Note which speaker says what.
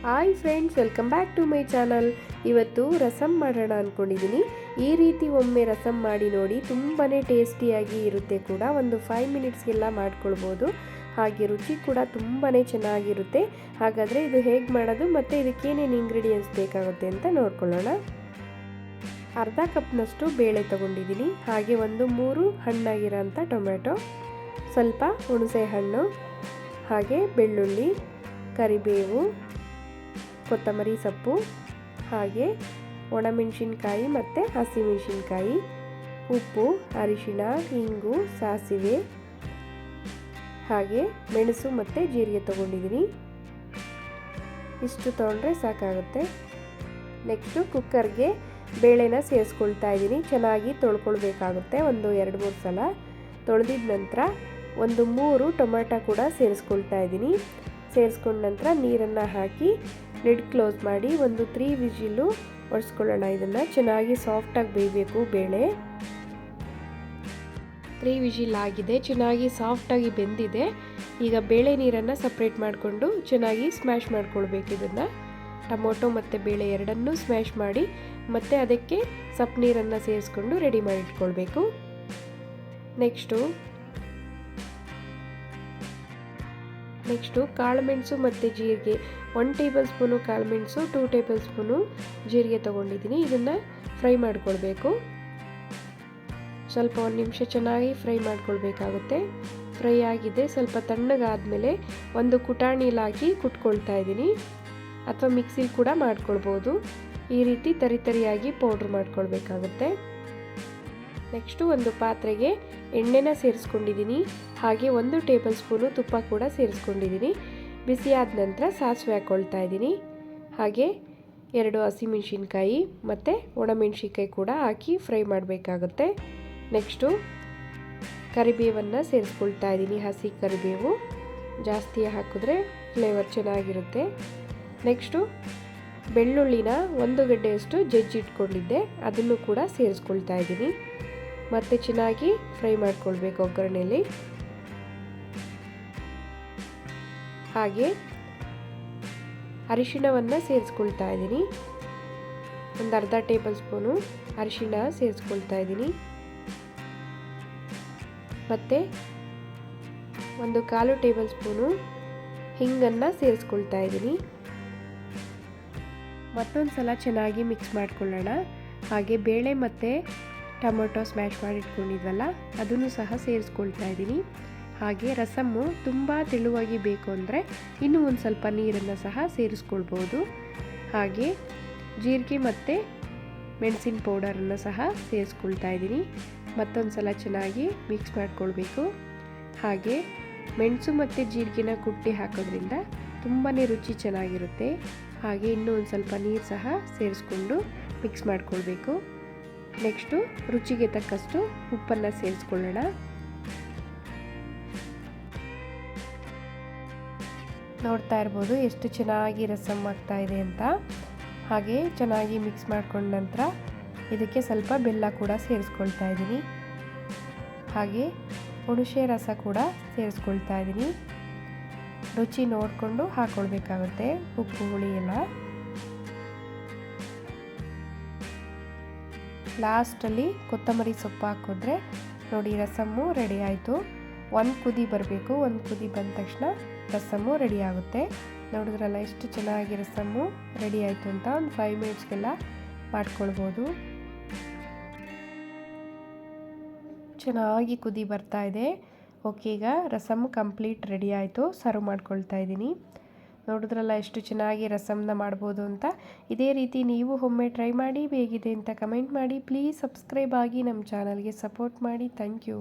Speaker 1: Hi friends, welcome back to my channel. ಇವತ್ತು ರಸಮ್ ಮಾಡೋಣ ಅಂದ್ಕೊಂಡಿದ್ದೀನಿ. ಈ ರೀತಿ ಒಮ್ಮೆ ರಸಮ್ ಮಾಡಿ ನೋಡಿ, ತುಂಬಾ ಟೇಸ್ಟಿಯಾಗಿ ಇರುತ್ತೆ ಕೂಡ. ಒಂದು 5 ಮಿನಿಟ್ಸ್ಗೆಲ್ಲ ಮಾಡ್ಕೊಳ್ಬೋದು. ಹಾಗೆ ರುಚಿ ಕೂಡ ತುಂಬಾ ಚೆನ್ನಾಗಿರುತ್ತೆ. ಹಾಗಾದರೆ ಇದು ಹೇಗೆ ಮಾಡೋದು ಮತ್ತು ಇದಕ್ಕೇನೇನು ಇಂಗ್ರೀಡಿಯೆಂಟ್ಸ್ ಬೇಕಾಗುತ್ತೆ ಅಂತ ನೋಡ್ಕೊಳ್ಳೋಣ. ಅರ್ಧ ಕಪ್ನಷ್ಟು ಬೇಳೆ ತೊಗೊಂಡಿದ್ದೀನಿ. ಹಾಗೆ ಒಂದು 3 ಹಣ್ಣಾಗಿರೋಂಥ ಟೊಮೆಟೊ, ಸ್ವಲ್ಪ ಹುಣಸೆ ಹಣ್ಣು, ಹಾಗೆ ಬೆಳ್ಳುಳ್ಳಿ, ಕರಿಬೇವು, ಕೊತ್ತಂಬರಿ ಸೊಪ್ಪು, ಹಾಗೆ ಒಣಮೆಣಸಿನ್ಕಾಯಿ ಮತ್ತು ಹಸಿಮೆಣಸಿನ್ಕಾಯಿ, ಉಪ್ಪು, ಅರಿಶಿಣ, ಇಂಗು, ಸಾಸಿವೆ, ಹಾಗೆ ಮೆಣಸು ಮತ್ತು ಜೀರಿಗೆ ತೊಗೊಂಡಿದ್ದೀನಿ. ಇಷ್ಟು ತೊಗೊಂಡ್ರೆ ಸಾಕಾಗುತ್ತೆ. ನೆಕ್ಸ್ಟು ಕುಕ್ಕರ್ಗೆ ಬೇಳೆನ ಸೇರಿಸ್ಕೊಳ್ತಾ ಇದ್ದೀನಿ. ಚೆನ್ನಾಗಿ ತೊಳ್ಕೊಳ್ಬೇಕಾಗುತ್ತೆ. ಒಂದು 2-3 ಸಲ ತೊಳೆದಿದ ನಂತರ ಒಂದು 3 ಟೊಮೆಟೊ ಕೂಡ ಸೇರಿಸ್ಕೊಳ್ತಾ ಇದ್ದೀನಿ. ಸೇರಿಸ್ಕೊಂಡ ನಂತರ ನೀರನ್ನು ಹಾಕಿ ಲಿಡ್ ಕ್ಲೋಸ್ ಮಾಡಿ ಒಂದು 3 ವಿಜಿಲು ಒರೆಸ್ಕೊಳ್ಳೋಣ. ಇದನ್ನು ಚೆನ್ನಾಗಿ ಸಾಫ್ಟಾಗಿ ಬೇಯಬೇಕು ಬೇಳೆ. 3 ವಿಜಿಲ್ ಆಗಿದೆ, ಚೆನ್ನಾಗಿ ಸಾಫ್ಟಾಗಿ ಬೆಂದಿದೆ. ಈಗ ಬೇಳೆ ನೀರನ್ನು ಸಪ್ರೇಟ್ ಮಾಡಿಕೊಂಡು ಚೆನ್ನಾಗಿ ಸ್ಮ್ಯಾಶ್ ಮಾಡ್ಕೊಳ್ಬೇಕು. ಇದನ್ನು ಟೊಮೊಟೊ ಮತ್ತು ಬೇಳೆ ಎರಡನ್ನೂ ಸ್ಮ್ಯಾಶ್ ಮಾಡಿ ಮತ್ತು ಅದಕ್ಕೆ ಸಪ್ಪು ನೀರನ್ನು ಸೇರಿಸ್ಕೊಂಡು ರೆಡಿ ಮಾಡಿ ಇಟ್ಕೊಳ್ಬೇಕು. ನೆಕ್ಸ್ಟು ಕಾಳುಮೆಣಸು ಮತ್ತು ಜೀರಿಗೆ, 1 ಟೇಬಲ್ ಸ್ಪೂನು ಕಾಳುಮೆಣಸು, 2 ಟೇಬಲ್ ಸ್ಪೂನು ಜೀರಿಗೆ ತೊಗೊಂಡಿದ್ದೀನಿ. ಇದನ್ನು ಫ್ರೈ ಮಾಡ್ಕೊಳ್ಬೇಕು. ಸ್ವಲ್ಪ 1 ನಿಮಿಷ ಚೆನ್ನಾಗಿ ಫ್ರೈ ಮಾಡ್ಕೊಳ್ಬೇಕಾಗುತ್ತೆ. ಫ್ರೈ ಆಗಿದೆ. ಸ್ವಲ್ಪ ತಣ್ಣಗಾದಮೇಲೆ ಒಂದು ಕುಟಾಣಿಲಿ ಹಾಕಿ ಕುಟ್ಕೊಳ್ತಾ ಇದ್ದೀನಿ, ಅಥವಾ ಮಿಕ್ಸಿಲಿ ಕೂಡ ಮಾಡ್ಕೊಳ್ಬೋದು. ಈ ರೀತಿ ತರಿಯಾಗಿ ಪೌಡ್ರ್ ಮಾಡ್ಕೊಳ್ಬೇಕಾಗುತ್ತೆ. ನೆಕ್ಸ್ಟು ಒಂದು ಪಾತ್ರೆಗೆ ಎಣ್ಣೆನ ಸೇರಿಸ್ಕೊಂಡಿದ್ದೀನಿ. ಹಾಗೆ 1 ಟೇಬಲ್ ಸ್ಪೂನು ತುಪ್ಪ ಕೂಡ ಸೇರಿಸ್ಕೊಂಡಿದ್ದೀನಿ. ಬಿಸಿ ಆದ ನಂತರ ಸಾಸಿವೆ ಹಾಕ್ಕೊಳ್ತಾ ಇದ್ದೀನಿ. ಹಾಗೆ 2 ಹಸಿಮೆಣಸಿನ್ಕಾಯಿ ಮತ್ತು ಒಣಮೆಣಸಿನ್ಕಾಯಿ ಕೂಡ ಹಾಕಿ ಫ್ರೈ ಮಾಡಬೇಕಾಗುತ್ತೆ. ನೆಕ್ಸ್ಟು ಕರಿಬೇವನ್ನು ಸೇರಿಸ್ಕೊಳ್ತಾ ಇದ್ದೀನಿ. ಹಸಿ ಕರಿಬೇವು ಜಾಸ್ತಿ ಹಾಕಿದ್ರೆ ಫ್ಲೇವರ್ ಚೆನ್ನಾಗಿರುತ್ತೆ. ನೆಕ್ಸ್ಟು ಬೆಳ್ಳುಳ್ಳಿನ 1 ಗಡ್ಡೆಯಷ್ಟು ಜಜ್ಜಿಟ್ಕೊಂಡಿದ್ದೆ, ಅದನ್ನು ಕೂಡ ಸೇರಿಸ್ಕೊಳ್ತಾ ಇದ್ದೀನಿ. ಮತ್ತು ಚೆನ್ನಾಗಿ ಫ್ರೈ ಮಾಡ್ಕೊಳ್ಬೇಕು ಒಗ್ಗರಣೆಯಲ್ಲಿ. ಹಾಗೆ ಅರಿಶಿಣವನ್ನು ಸೇರಿಸ್ಕೊಳ್ತಾ ಇದ್ದೀನಿ. ಒಂದು ಅರ್ಧ ಟೇಬಲ್ ಸ್ಪೂನು ಅರಿಶಿಣ ಸೇರಿಸ್ಕೊಳ್ತಾ ಇದ್ದೀನಿ. ಮತ್ತು ಒಂದು 1/4 ಟೇಬಲ್ ಸ್ಪೂನು ಹಿಂಗನ್ನು ಸೇರಿಸ್ಕೊಳ್ತಾ ಇದ್ದೀನಿ. ಮತ್ತೊಂದು ಸಲ ಚೆನ್ನಾಗಿ ಮಿಕ್ಸ್ ಮಾಡ್ಕೊಳ್ಳೋಣ. ಹಾಗೆ ಬೇಳೆ ಮತ್ತು ಟೊಮೊಟೊ ಸ್ಮ್ಯಾಶ್ ಮಾಡಿ ಇಟ್ಕೊಂಡಿದ್ವಲ್ಲ, ಅದನ್ನು ಸಹ ಸೇರಿಸ್ಕೊಳ್ತಾ ಇದ್ದೀನಿ. ಹಾಗೆ ರಸಮ್ಮು ತುಂಬ ತೆಳುವಾಗಿ ಬೇಕು ಅಂದರೆ ಇನ್ನೂ ಒಂದು ಸ್ವಲ್ಪ ನೀರನ್ನು ಸಹ ಸೇರಿಸ್ಕೊಳ್ಬೋದು. ಹಾಗೆ ಜೀರಿಗೆ ಮತ್ತು ಮೆಣಸಿನ ಪೌಡರನ್ನು ಸಹ ಸೇರಿಸ್ಕೊಳ್ತಾ ಇದ್ದೀನಿ. ಮತ್ತೊಂದು ಸಲ ಚೆನ್ನಾಗಿ ಮಿಕ್ಸ್ ಮಾಡ್ಕೊಳ್ಬೇಕು. ಹಾಗೆ ಮೆಣಸು ಮತ್ತು ಜೀರಿಗೆನ ಕುಟ್ಟಿ ಹಾಕೋದ್ರಿಂದ ತುಂಬಾ ರುಚಿ ಚೆನ್ನಾಗಿರುತ್ತೆ. ಹಾಗೆ ಇನ್ನೂ ಒಂದು ಸ್ವಲ್ಪ ನೀರು ಸಹ ಸೇರಿಸ್ಕೊಂಡು ಮಿಕ್ಸ್ ಮಾಡ್ಕೊಳ್ಬೇಕು. ನೆಕ್ಸ್ಟು ರುಚಿಗೆ ತಕ್ಕಷ್ಟು ಉಪ್ಪನ್ನು ಸೇರಿಸ್ಕೊಳ್ಳೋಣ. ನೋಡ್ತಾ ಇರ್ಬೋದು ಎಷ್ಟು ಚೆನ್ನಾಗಿ ರಸಮ್ ಆಗ್ತಾ ಇದೆ ಅಂತ. ಹಾಗೆ ಚೆನ್ನಾಗಿ ಮಿಕ್ಸ್ ಮಾಡ್ಕೊಂಡ ನಂತರ ಇದಕ್ಕೆ ಸ್ವಲ್ಪ ಬೆಲ್ಲ ಕೂಡ ಸೇರಿಸ್ಕೊಳ್ತಾ ಇದ್ದೀನಿ. ಹಾಗೆ ಹುಣಸೆ ರಸ ಕೂಡ ಸೇರಿಸ್ಕೊಳ್ತಾ ಇದ್ದೀನಿ. ರುಚಿ ನೋಡಿಕೊಂಡು ಹಾಕ್ಕೊಳ್ಬೇಕಾಗುತ್ತೆ, ಉಪ್ಪು ಹುಳಿ ಎಲ್ಲ. ಲಾಸ್ಟಲ್ಲಿ ಕೊತ್ತಂಬರಿ ಸೊಪ್ಪು ಹಾಕಿದ್ರೆ ನೋಡಿ ರಸಮ್ಮು ರೆಡಿ ಆಯಿತು. 1 ಕುದಿ ಬರಬೇಕು. 1 ಕುದಿ ಬಂದ ತಕ್ಷಣ ರಸಮ್ಮು ರೆಡಿ ಆಗುತ್ತೆ. ನೋಡಿದ್ರಲ್ಲ ಎಷ್ಟು ಚೆನ್ನಾಗಿ ರಸಮ್ಮು ರೆಡಿ ಆಯಿತು ಅಂತ. ಒಂದು 5 ಮಿನಿಟ್ಸ್ಗೆಲ್ಲ ಮಾಡ್ಕೊಳ್ಬೋದು. ಚೆನ್ನಾಗಿ ಕುದಿ ಬರ್ತಾ ಇದೆ. ಓಕೆ, ಈಗ ರಸಮ್ ಕಂಪ್ಲೀಟ್ ರೆಡಿ ಆಯಿತು. ಸರ್ವ್ ಮಾಡ್ಕೊಳ್ತಾ ಇದ್ದೀನಿ. ನೋಡಿದ್ರಲ್ಲ ಎಷ್ಟು ಚೆನ್ನಾಗಿ ರಸಮ್ನ ಮಾಡ್ಬೋದು ಅಂತ. ಇದೇ ರೀತಿ ನೀವು ಒಮ್ಮೆ ಟ್ರೈ ಮಾಡಿ ಹೇಗಿದೆ ಅಂತ ಕಮೆಂಟ್ ಮಾಡಿ. ಪ್ಲೀಸ್ ಸಬ್ಸ್ಕ್ರೈಬ್ ಆಗಿ ನಮ್ಮ ಚಾನಲ್ಗೆ ಸಪೋರ್ಟ್ ಮಾಡಿ. Thank you.